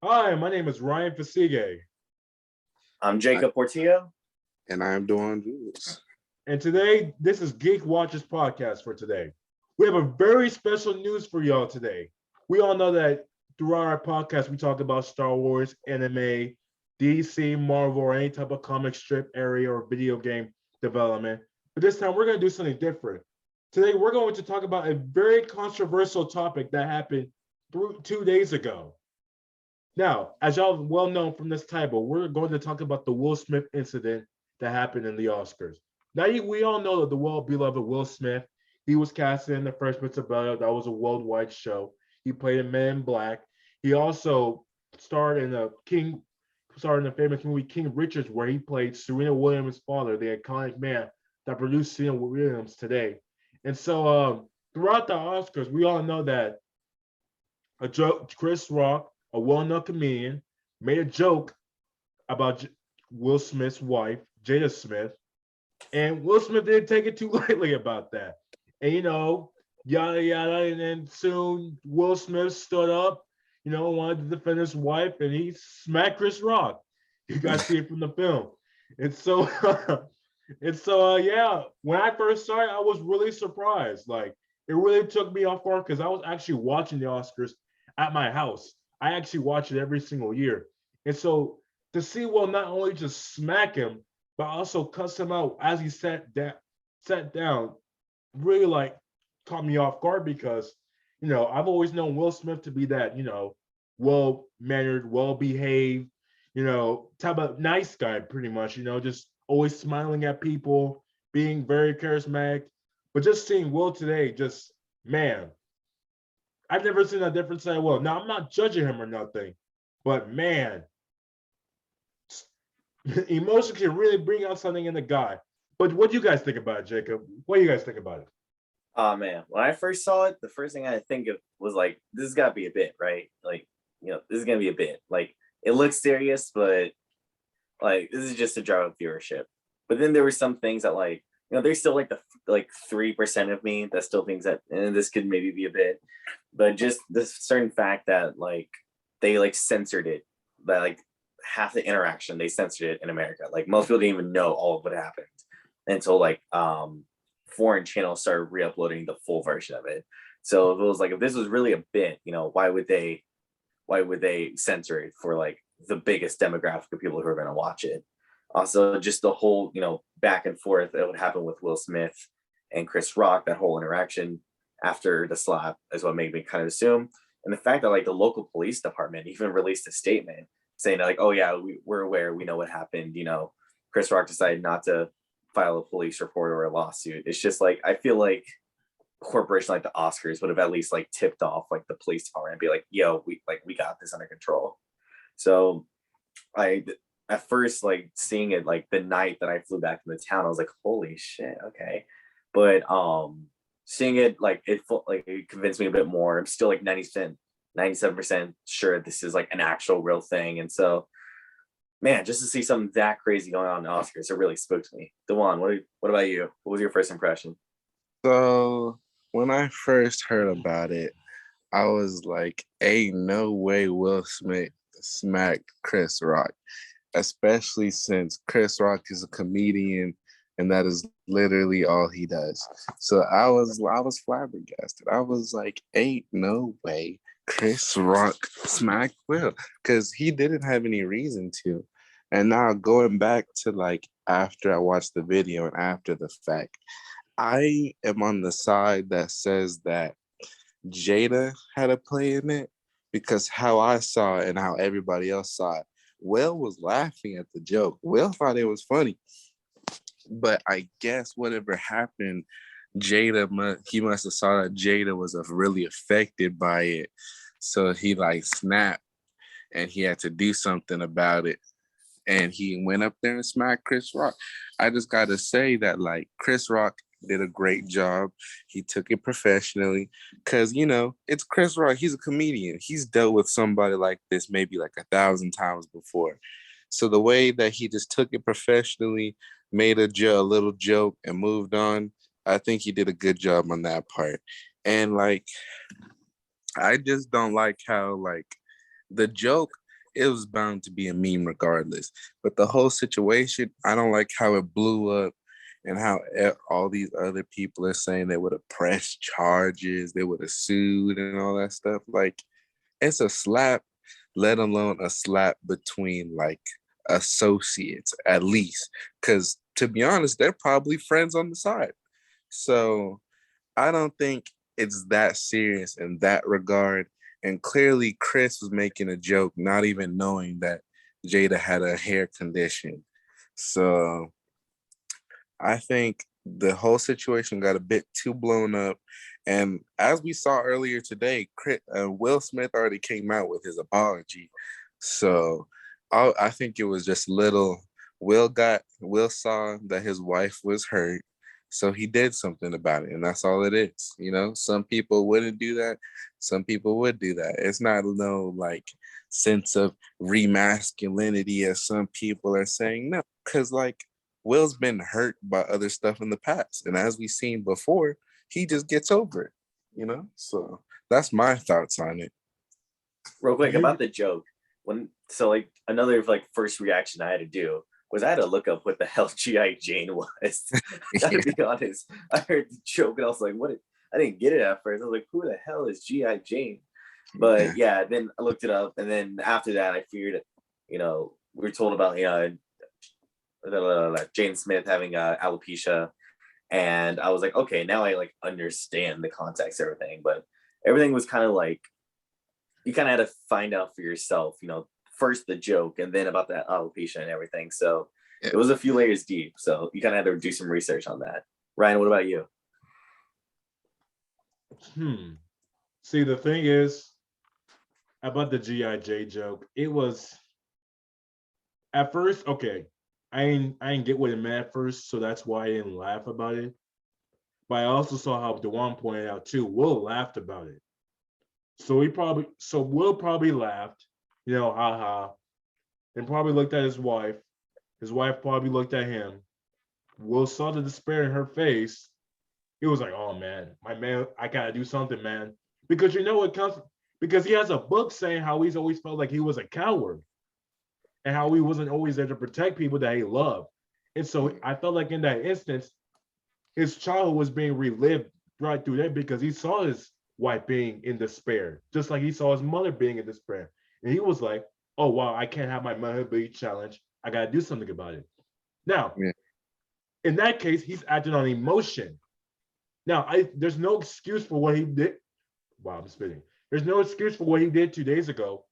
Hi, my name is Ryan Fasige, I'm I, Jacob Portillo. and I'm doing Jules. and today this is Geek Watches podcast for today. We have a very special news for y'all today. We all know that throughout our podcast we talk about Star Wars, anime, DC, Marvel, or any type of comic strip area or video game development. But this time we're going to do something different. Today we're going to talk about a very controversial topic that happened 2 days ago. Now, as y'all well known from this title, we're going to talk about the Will Smith incident that happened in the Oscars. Now, we all know that the well beloved Will Smith, he was casted in the Fresh Prince of Bel-Air. That was a worldwide show. He played in Men in Black. He also starred in the famous movie King Richards, where he played Serena Williams' father, the iconic man that produced Serena Williams today. And so, throughout the Oscars, we all know that a joke, Chris Rock, a well-known comedian, made a joke about Will Smith's wife, Jada Smith, and Will Smith didn't take it too lightly about that. And yada yada, and then soon Will Smith stood up, wanted to defend his wife, and he smacked Chris Rock. You guys see it from the film. And so, yeah, when I first saw it, I was really surprised. Like, it really took me off guard because I was actually watching the Oscars at my house. I actually watch it every single year. And so to see Will not only just smack him, but also cuss him out as he sat down, really like caught me off guard because, I've always known Will Smith to be that, well mannered, well behaved, type of nice guy, pretty much, just always smiling at people, being very charismatic. But just seeing Will today, just man, I've never seen a different side of Will. Now I'm not judging him or nothing, but man, emotion can really bring out something in the guy. But what do you guys think about it, Jacob? What do you guys think about it? Oh man, when I first saw it, the first thing I think of was like, this has got to be a bit, right? Like, this is gonna be a bit. Like, it looks serious, but like this is just to draw up viewership. But then there were some things that there's still like the 3% of me that still thinks that this could maybe be a bit, but just this certain fact that like they like censored it, that like half the interaction they censored it in America. Like most people didn't even know all of what happened until foreign channels started re-uploading the full version of it. So it was like, if this was really a bit, why would they censor it for like the biggest demographic of people who are going to watch it? Also, just the whole, back and forth that would happen with Will Smith and Chris Rock, that whole interaction after the slap is what made me kind of assume. And the fact that like the local police department even released a statement saying like, oh yeah, we're aware, we know what happened. Chris Rock decided not to file a police report or a lawsuit. It's just like, I feel like a corporation like the Oscars would have at least like tipped off like the police department and be like, yo, we got this under control. So I at first like seeing it like the night that I flew back from the town, I was like, holy shit, okay. But seeing it like it convinced me a bit more. I'm still like 97% sure this is like an actual real thing. And so man, just to see something that crazy going on in the Oscars, it really spooked me. Dewan, what about you? What was your first impression? So when I first heard about it, I was like, ain't no way Will Smith smacked Chris Rock, especially since Chris Rock is a comedian and that is literally all he does. So I was flabbergasted. I was like, ain't no way Chris Rock smacked Will, because he didn't have any reason to. And now going back to like after I watched the video and after the fact, I am on the side that says that Jada had a play in it, because how I saw it and how everybody else saw it, Will was laughing at the joke. Will thought it was funny. But I guess whatever happened, he must have saw that Jada was really affected by it. So he like snapped and he had to do something about it. And he went up there and smacked Chris Rock. I just got to say that like Chris Rock did a great job. He took it professionally because, it's Chris Rock. He's a comedian. He's dealt with somebody like this maybe like 1,000 times before. So the way that he just took it professionally, made a little joke and moved on, I think he did a good job on that part. And like, I just don't like how like the joke it was bound to be a meme regardless. But the whole situation, I don't like how it blew up and how all these other people are saying they would have pressed charges, they would have sued and all that stuff. Like, it's a slap, let alone a slap between like associates at least. Because to be honest, they're probably friends on the side. So I don't think it's that serious in that regard. And clearly, Chris was making a joke, not even knowing that Jada had a hair condition. So I think the whole situation got a bit too blown up. And as we saw earlier today, Will Smith already came out with his apology. So I think it was just little. Will saw that his wife was hurt, so he did something about it, and that's all it is. You know, some people wouldn't do that, some people would do that. It's not no like sense of remasculinity as some people are saying. No, because like Will's been hurt by other stuff in the past, and as we've seen before, he just gets over it. You know, so that's my thoughts on it. Real quick about the joke. Like another like first reaction I had to do was I had to look up what the hell G.I. Jane was. Gotta be honest. I heard the joke and I was like, what? I didn't get it at first. I was like, who the hell is G.I. Jane? But yeah, then I looked it up, and then after that, I figured, we were told about Jane Smith having alopecia, and I was like, okay, now I like understand the context of everything. But everything was kind of like, you kind of had to find out for yourself, first the joke and then about that alopecia and everything. So it was a few layers deep. So you kind of had to do some research on that. Ryan, what about you? See, the thing is about the G.I. joke, it was at first, okay, I ain't get what it meant at first, so that's why I didn't laugh about it. But I also saw how Dewan pointed out too, Will laughed about it. So Will probably laughed, haha, and probably looked at his wife. His wife probably looked at him. Will saw the despair in her face. He was like, "Oh man, my man, I gotta do something, man." Because it comes because he has a book saying how he's always felt like he was a coward and how he wasn't always there to protect people that he loved. And so I felt like in that instance, his childhood was being relived right through that because he saw his wife being in despair, just like he saw his mother being in despair. And he was like, oh, wow, I can't have my motherhood be challenged. I got to do something about it. Now, in that case, he's acting on emotion. Now, there's no excuse for what he did. Wow, I'm spitting. There's no excuse for what he did 2 days ago.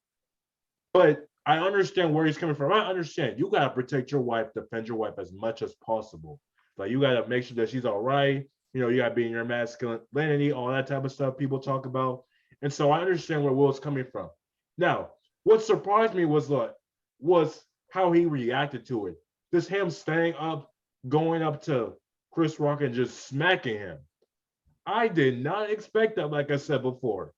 But I understand where he's coming from. I understand. You got to protect your wife, defend your wife as much as possible. Like, you got to make sure that she's all right. You got to be in your masculinity, all that type of stuff people talk about. And so I understand where Will's coming from. Now, what surprised me was how he reacted to it. Just him standing up, going up to Chris Rock and just smacking him. I did not expect that, like I said before.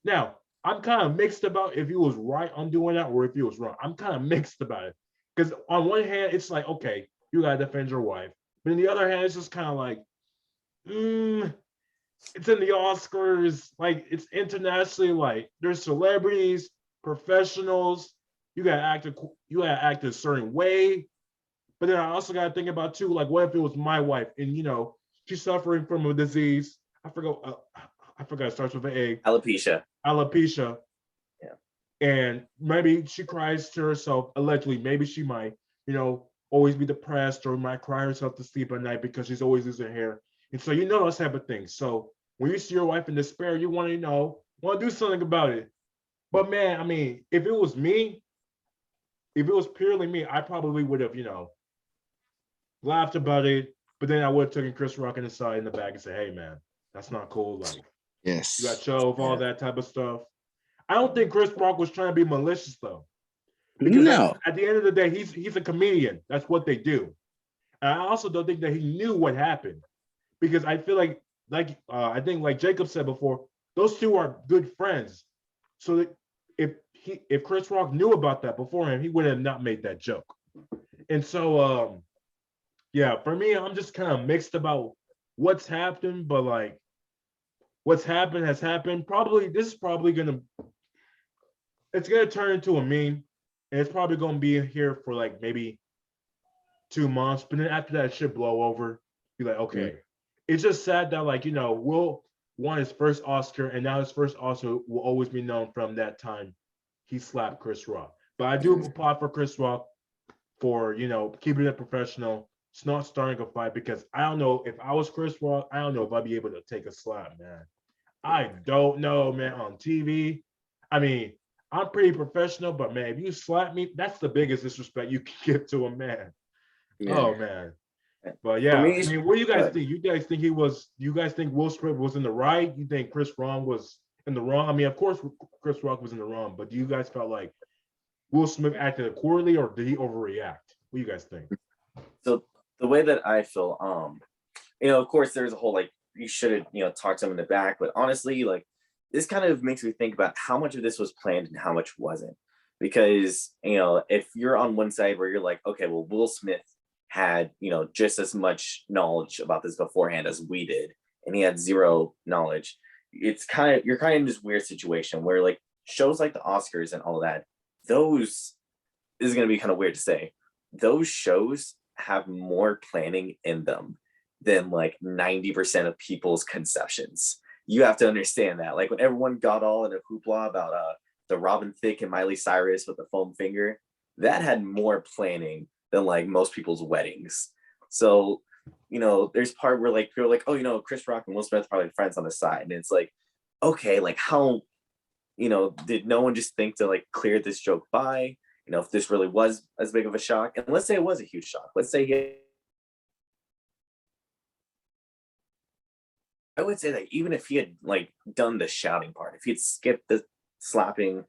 Now, I'm kind of mixed about if he was right on doing that or if he was wrong. I'm kind of mixed about it. Because on one hand, it's like, okay, you got to defend your wife. But on the other hand, it's just kind of like, it's in the Oscars, like it's internationally, like there's celebrities, professionals, you gotta act a certain way. But then I also gotta think about too, like what if it was my wife and she's suffering from a disease. I forgot it starts with an A. Alopecia. Yeah. And maybe she cries to herself, allegedly, maybe she might, always be depressed or might cry herself to sleep at night because she's always losing hair. And so those type of things. So when you see your wife in despair, you want to do something about it. But man, I mean, if it was purely me, I probably would have, laughed about it. But then I would have taken Chris Rock in the back and said, hey man, that's not cool. Like, yes, you got Chove, all that type of stuff. I don't think Chris Rock was trying to be malicious though. Because at the end of the day, he's a comedian. That's what they do. And I also don't think that he knew what happened. Because I feel like I think like Jacob said before, those two are good friends. So that if Chris Rock knew about that beforehand, he would have not made that joke. And so for me, I'm just kind of mixed about what's happened, but like what's happened has happened. It's gonna turn into a meme. and it's probably gonna be here for like maybe 2 months, but then after that shit blow over, you're like, Mm. okay. It's just sad that like Will won his first Oscar, and now his first Oscar will always be known from that time he slapped Chris Rock. But I do applaud for Chris Rock for keeping it professional. It's not starting a fight because I don't know if I was Chris Rock, I don't know if I'd be able to take a slap, man. I don't know, man. On TV, I mean, I'm pretty professional, but man, if you slap me, that's the biggest disrespect you can give to a man. Yeah. Oh man. But For yeah, me, I mean, what do you guys but think? You guys think he was? You guys think Will Smith was in the right? You think Chris Rock was in the wrong? I mean, of course, Chris Rock was in the wrong, but do you guys felt like Will Smith acted accordingly, or did he overreact? What do you guys think? so the way that I feel, of course, there's a whole like you should have talked to him in the back, but honestly, like this kind of makes me think about how much of this was planned and how much wasn't. Because if you're on one side where you're like, okay, well, Will Smith had just as much knowledge about this beforehand as we did, and he had zero knowledge. You're kind of in this weird situation where like shows like the Oscars and all of that, those this is going to be kind of weird to say, those shows have more planning in them than like 90% of people's conceptions. You have to understand that. Like when everyone got all in a hoopla about the Robin Thicke and Miley Cyrus with the foam finger, that had more planning than like most people's weddings. So, there's part where like people are like, oh, Chris Rock and Will Smith are probably friends on the side. And it's like, okay, like how, did no one just think to like clear this joke by? If this really was as big of a shock, and let's say it was a huge shock. Let's say I would say that even if he had like done the shouting part, if he had skipped the slapping,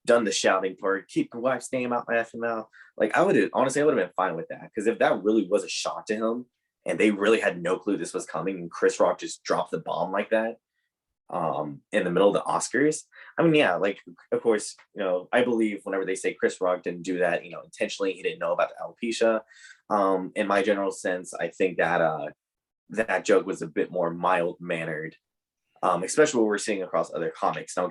done the shouting part, keep your wife's name out my effing mouth, like I would have been fine with that. Because if that really was a shock to him and they really had no clue this was coming and Chris Rock just dropped the bomb like that in the middle of the Oscars, I mean, yeah, like of course, I believe whenever they say Chris Rock didn't do that, intentionally, he didn't know about the alopecia. In my general sense, I think that that joke was a bit more mild mannered, especially what we're seeing across other comics. And I'll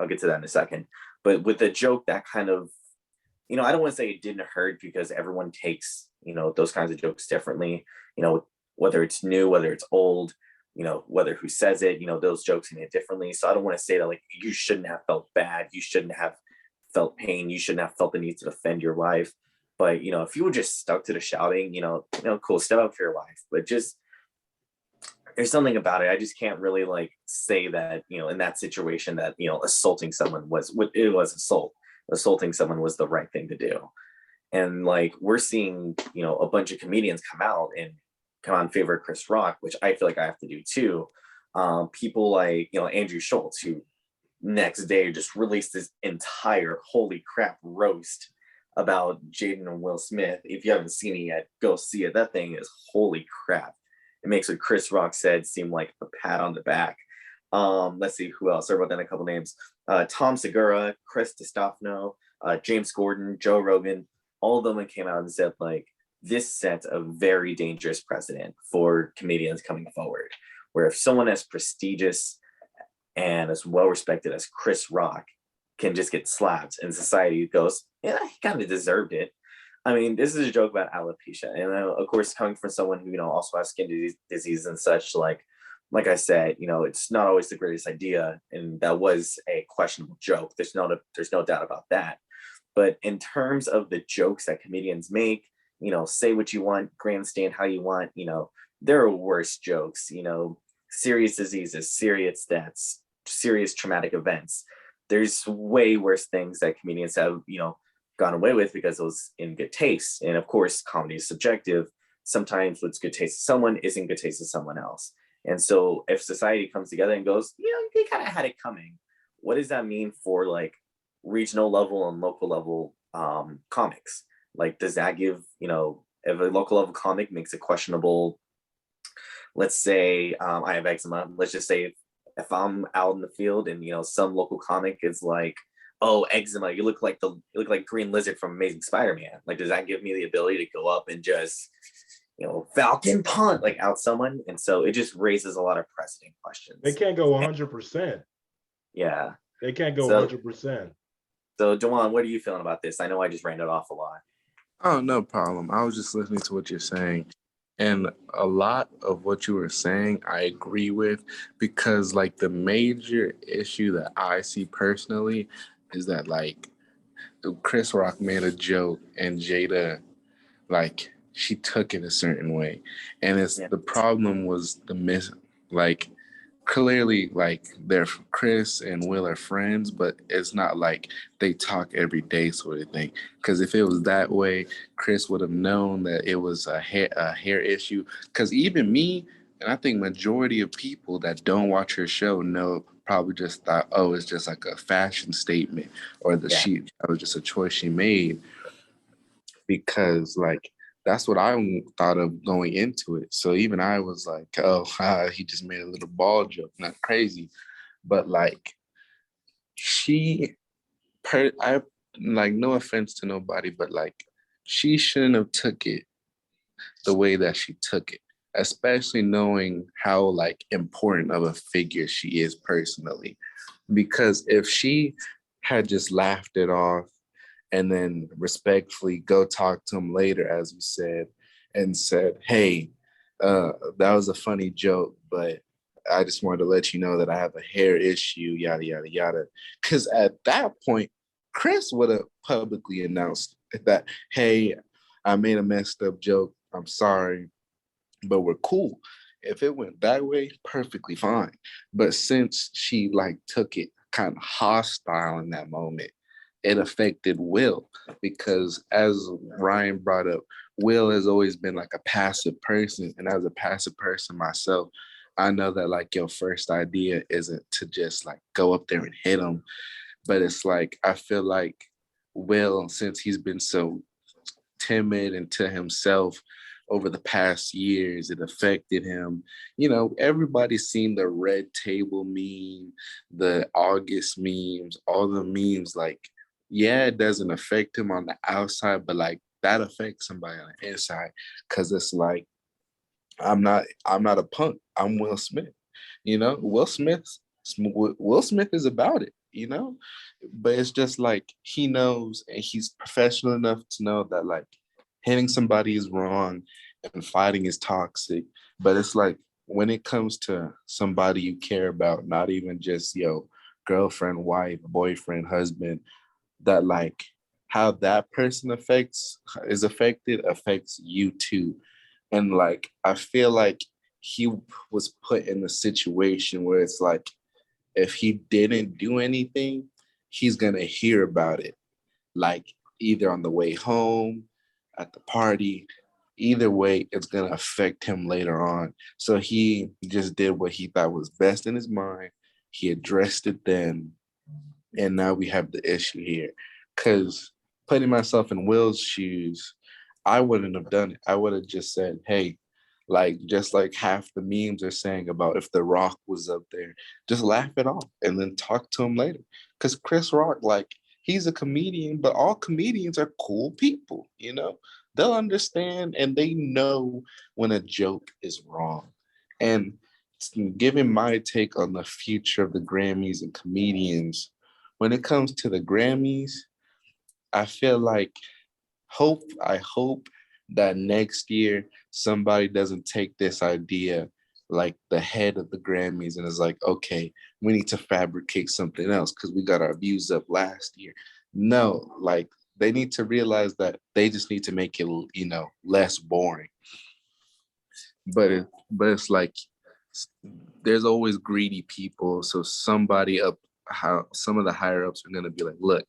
get to that in a second. But with the joke, that kind of, I don't want to say it didn't hurt because everyone takes, those kinds of jokes differently, whether it's new, whether it's old, whether who says it, those jokes can hit differently. So I don't want to say that like you shouldn't have felt bad. You shouldn't have felt pain. You shouldn't have felt the need to defend your wife. But, if you were just stuck to the shouting, cool, step up for your wife. But just, there's something about it. I just can't really like say that, in that situation that, assaulting someone it was assault. Assaulting someone was the right thing to do. And like we're seeing, a bunch of comedians come out in favor of Chris Rock, which I feel like I have to do too. People like, Andrew Schultz, who next day just released this entire holy crap roast about Jaden and Will Smith. If you haven't seen it yet, go see it. That thing is holy crap. It makes what Chris Rock said seem like a pat on the back. Let's see who else. I wrote down a couple names. Tom Segura, Chris Distofano, James Gordon, Joe Rogan. All of them came out and said like this sets a very dangerous precedent for comedians coming forward. Where if someone as prestigious and as well respected as Chris Rock can just get slapped, and society goes, yeah, he kind of deserved it. I mean, this is a joke about alopecia, and of course, coming from someone who also has skin disease and such, like I said, it's not always the greatest idea, and that was a questionable joke. There's no doubt about that. But in terms of the jokes that comedians make, say what you want, grandstand how you want, there are worse jokes. Serious diseases, serious deaths, serious traumatic events. There's way worse things that comedians have, gone away with because it was in good taste. And of course, comedy is subjective. Sometimes what's good taste to someone isn't good taste to someone else. And so if society comes together and goes, they kind of had it coming, what does that mean for like regional level and local level comics? Like, does that give, if a local level comic makes a questionable, let's say I have eczema, let's just say if I'm out in the field and, some local comic is like, oh, eczema, you look like Green Lizard from Amazing Spider-Man. Like, does that give me the ability to go up and just, Falcon Punch, like out someone? And so it just raises a lot of precedent questions. They can't go 100%. Yeah. They can't go 100%. So, Jawan, what are you feeling about this? I know I just ran it off a lot. Oh, no problem. I was just listening to what you're saying. And a lot of what you were saying, I agree with, because like the major issue that I see personally is that like Chris Rock made a joke and Jada, like, she took it a certain way. And it's Yeah. the problem was like, clearly, like, they're Chris and Will are friends, but it's not like they talk every day sort of thing. Because if it was that way, Chris would have known that it was a hair issue. Because even me, and I think majority of people that don't watch her show know, probably just thought, oh, it's just like a fashion statement, or Yeah. that was just a choice she made, because like that's what I thought of going into it. So even I was like, oh, he just made a little ball joke, not crazy, but like she, I like, no offense to nobody, but like she shouldn't have took it the way that she took it, especially knowing how like important of a figure she is personally. Because if she had just laughed it off and then respectfully go talk to him later, as you said, and said, hey, that was a funny joke, but I just wanted to let you know that I have a hair issue, yada, yada, yada. Because at that point, Chris would have publicly announced that, hey, I made a messed up joke. I'm sorry, but we're cool. If it went that way, perfectly fine. But since she like took it kind of hostile in that moment, it affected Will, because as Ryan brought up, Will has always been like a passive person. And as a passive person myself, I know that like your first idea isn't to just like go up there and hit him, but it's like I feel like Will, since he's been so timid and to himself over the past years, it affected him. You know, everybody's seen the red table meme, the August memes, all the memes. Like, yeah, it doesn't affect him on the outside, but like that affects somebody on the inside. Cause it's like, I'm not a punk. I'm Will Smith. You know, Will Smith is about it, you know? But it's just like he knows, and he's professional enough to know that like hitting somebody is wrong and fighting is toxic. But it's like when it comes to somebody you care about, not even just girlfriend, wife, boyfriend, husband, that like how that person affects you too. And like I feel like he was put in a situation where it's like if he didn't do anything, he's gonna hear about it, like either on the way home, at the party. Either way, it's gonna affect him later on. So he just did what he thought was best in his mind. He addressed it then, and now we have the issue here. Because putting myself in Will's shoes, I wouldn't have done it. I would have just said, hey, like just like half the memes are saying about if The Rock was up there, just laugh it off and then talk to him later. Because Chris Rock, like, he's a comedian, but all comedians are cool people, you know? They'll understand and they know when a joke is wrong. And giving my take on the future of the Grammys and comedians, when it comes to the Grammys, I feel like I hope that next year somebody doesn't take this idea like the head of the Grammys and is like, okay, we need to fabricate something else because we got our views up last year. No, like they need to realize that they just need to make it, less boring. But it's like there's always greedy people. So somebody up, how some of the higher ups are gonna be like, look,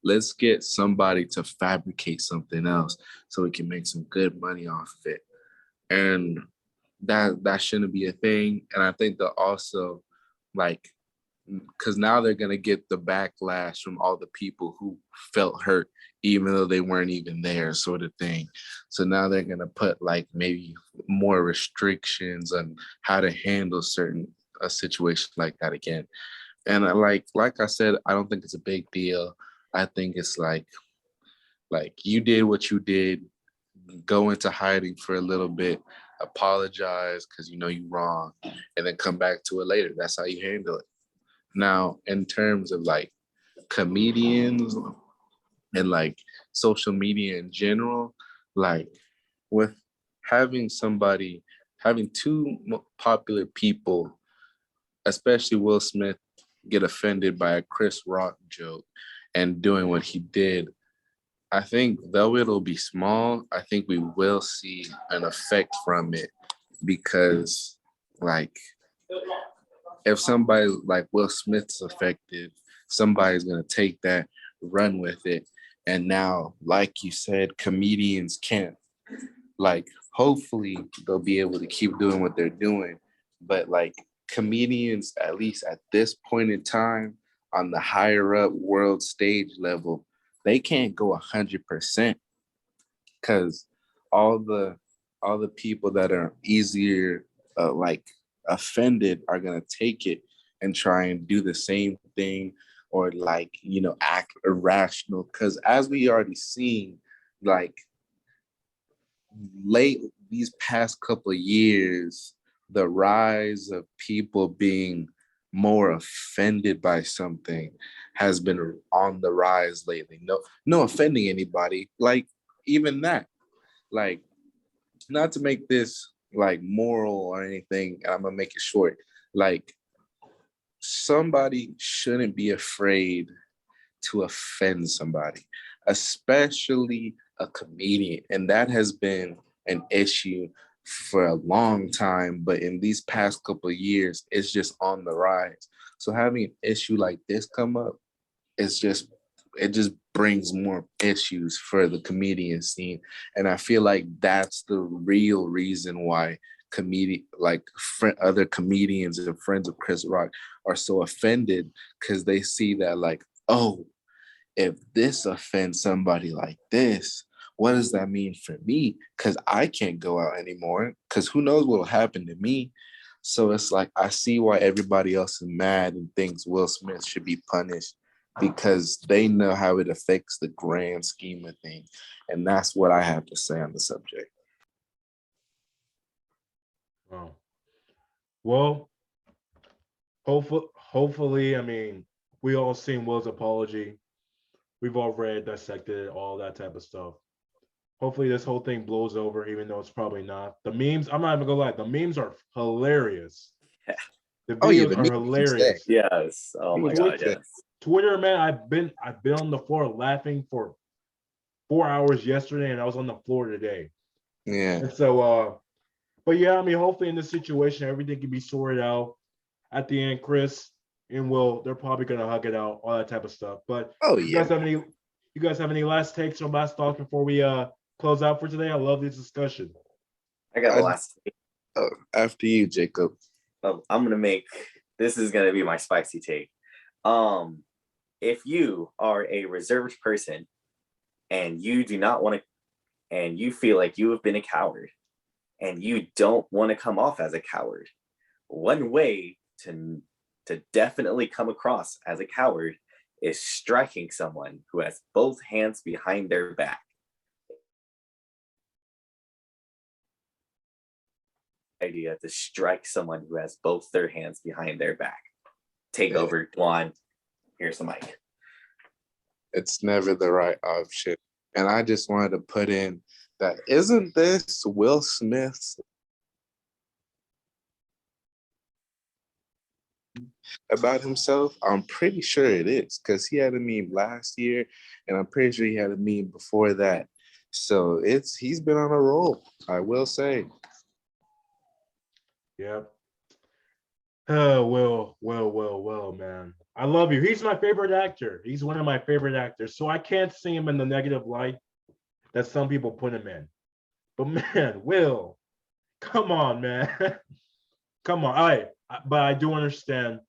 let's get somebody to fabricate something else so we can make some good money off of it. And that shouldn't be a thing. And I think that also, like, because now they're gonna get the backlash from all the people who felt hurt even though they weren't even there, sort of thing. So now they're gonna put like maybe more restrictions on how to handle certain a situation like that again. And like I said, I don't think it's a big deal. I think it's like you did what you did, go into hiding for a little bit, apologize because you know you're wrong, and then come back to it later. That's how you handle it. Now, in terms of like comedians and like social media in general, like with having two popular people, especially Will Smith, get offended by a Chris Rock joke and doing what he did. I think though it'll be small, I think we will see an effect from it because like if somebody like Will Smith's affected, somebody's gonna take that, run with it. And now, like you said, comedians can't like hopefully they'll be able to keep doing what they're doing. But like comedians, at least at this point in time, on the higher up world stage level, they can't go 100% because all the all the people that are easier like offended are gonna take it and try and do the same thing or like act irrational because as we already seen like late these past couple of years, the rise of people being more offended by something has been on the rise lately. No offending anybody. Like even that, like not to make this like moral or anything, I'm gonna make it short. Like somebody shouldn't be afraid to offend somebody, especially a comedian. And that has been an issue for a long time, but in these past couple of years, it's just on the rise. So having an issue like this come up, it just brings more issues for the comedian scene. And I feel like that's the real reason why other comedians and friends of Chris Rock are so offended because they see that like, oh, if this offends somebody like this, what does that mean for me? Because I can't go out anymore because who knows what will happen to me. So it's like, I see why everybody else is mad and thinks Will Smith should be punished because they know how it affects the grand scheme of things. And that's what I have to say on the subject. Wow. Well, hopefully, I mean, we all seen Will's apology. We've all read, dissected it, all that type of stuff. Hopefully, this whole thing blows over, even though it's probably not. The memes, I'm not even gonna lie, the memes are hilarious. Yeah. The Oh yeah, videos the are memes hilarious. Yes. Oh my God. Yes. Twitter, man, I've been on the floor laughing for 4 hours yesterday, and I was on the floor today. Yeah. And so, but yeah, I mean, hopefully in this situation, everything can be sorted out at the end. Chris and Will, they're probably gonna hug it out, all that type of stuff. But Oh you yeah. guys have any last takes or last thoughts before we close out for today? I love this discussion. I got the last. After you, Jacob. I'm gonna make this is gonna be my spicy take. If you are a reserved person and you do not want to, and you feel like you have been a coward, and you don't want to come off as a coward, one way to definitely come across as a coward is striking someone who has both hands behind their back. Idea to strike someone who has both their hands behind their back. Take over, Juan. Here's the mic. It's never the right option. And I just wanted to put in that isn't this Will Smith's about himself? I'm pretty sure it is because he had a meme last year and I'm pretty sure he had a meme before that. So he's been on a roll, I will say. Yep. Oh, well, man. I love you. He's my favorite actor. He's one of my favorite actors. So I can't see him in the negative light that some people put him in. But man, Will, come on, man. Come on. But I do understand.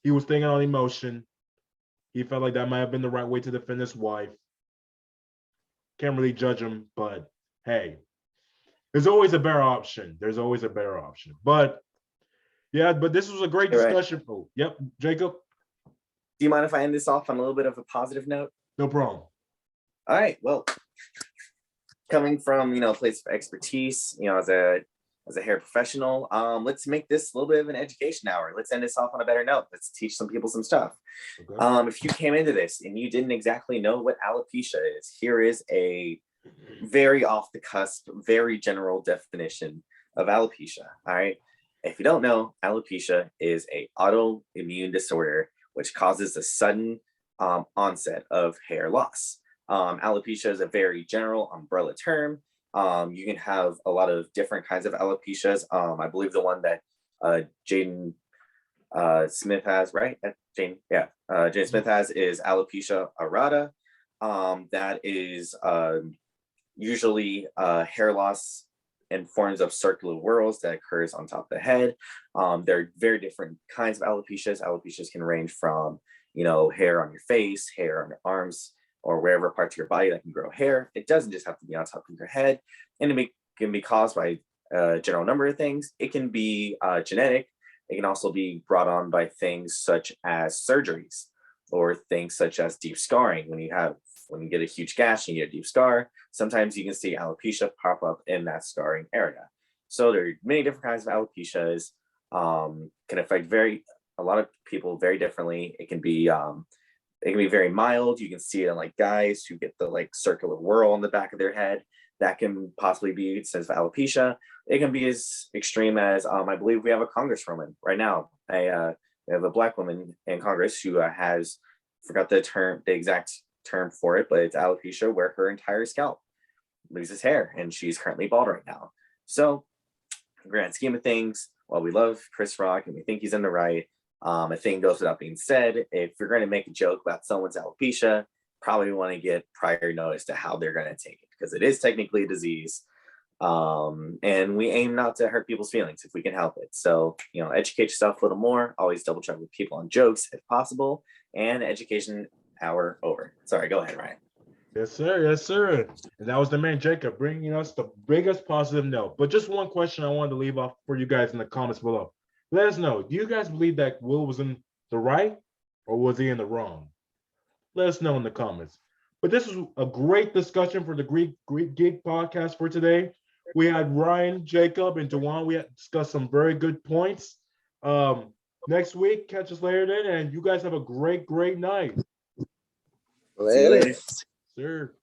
He was thinking on emotion. He felt like that might have been the right way to defend his wife. Can't really judge him, but hey, there's always a better option. There's always a better option. But yeah, but this was a great discussion. Right. Oh, yep, Jacob. Do you mind if I end this off on a little bit of a positive note? No problem. All right. Well, coming from a place of expertise, as a as a hair professional, let's make this a little bit of an education hour. Let's end this off on a better note. Let's teach some people some stuff. Okay. If you came into this and you didn't exactly know what alopecia is, here is a very off the cusp, very general definition of alopecia. All right. If you don't know, alopecia is a autoimmune disorder which causes a sudden onset of hair loss. Alopecia is a very general umbrella term. You can have a lot of different kinds of alopecias. I believe the one that Jaden Smith has, right? Jane, yeah. Jaden Smith has is alopecia areata. That is usually hair loss in forms of circular whorls that occurs on top of the head. There are very different kinds of alopecias. Alopecias can range from, hair on your face, hair on your arms, or wherever parts of your body that can grow hair. It doesn't just have to be on top of your head, and can be caused by a general number of things. It can be genetic. It can also be brought on by things such as surgeries or things such as deep scarring. When you get a huge gash and you get a deep scar, sometimes you can see alopecia pop up in that scarring area. So there are many different kinds of alopecias. Can affect a lot of people very differently. It can be very mild. You can see it in like guys who get the like circular whorl on the back of their head. That can possibly be a sense of alopecia. It can be as extreme as I believe we have a congresswoman right now. We have a Black woman in Congress who has, forgot the exact term for it, but it's alopecia, where her entire scalp loses hair, and she's currently bald right now. So, in the grand scheme of things, while we love Chris Rock and we think he's in the right, a thing goes without being said. If you're going to make a joke about someone's alopecia, probably want to get prior notice to how they're going to take it, because it is technically a disease. And we aim not to hurt people's feelings if we can help it. So, educate yourself a little more. Always double check with people on jokes if possible. And education hour over. Sorry, go ahead, Ryan. Yes, sir. Yes, sir. And that was the man, Jacob, bringing us the biggest positive note. But just one question I wanted to leave off for you guys in the comments below. Let us know, do you guys believe that Will was in the right or was he in the wrong? Let us know in the comments. But this was a great discussion for the Geek podcast for today. We had Ryan, Jacob, and Dewan. We had discussed some very good points. Next week, catch us later then, and you guys have a great night. Later. Sir.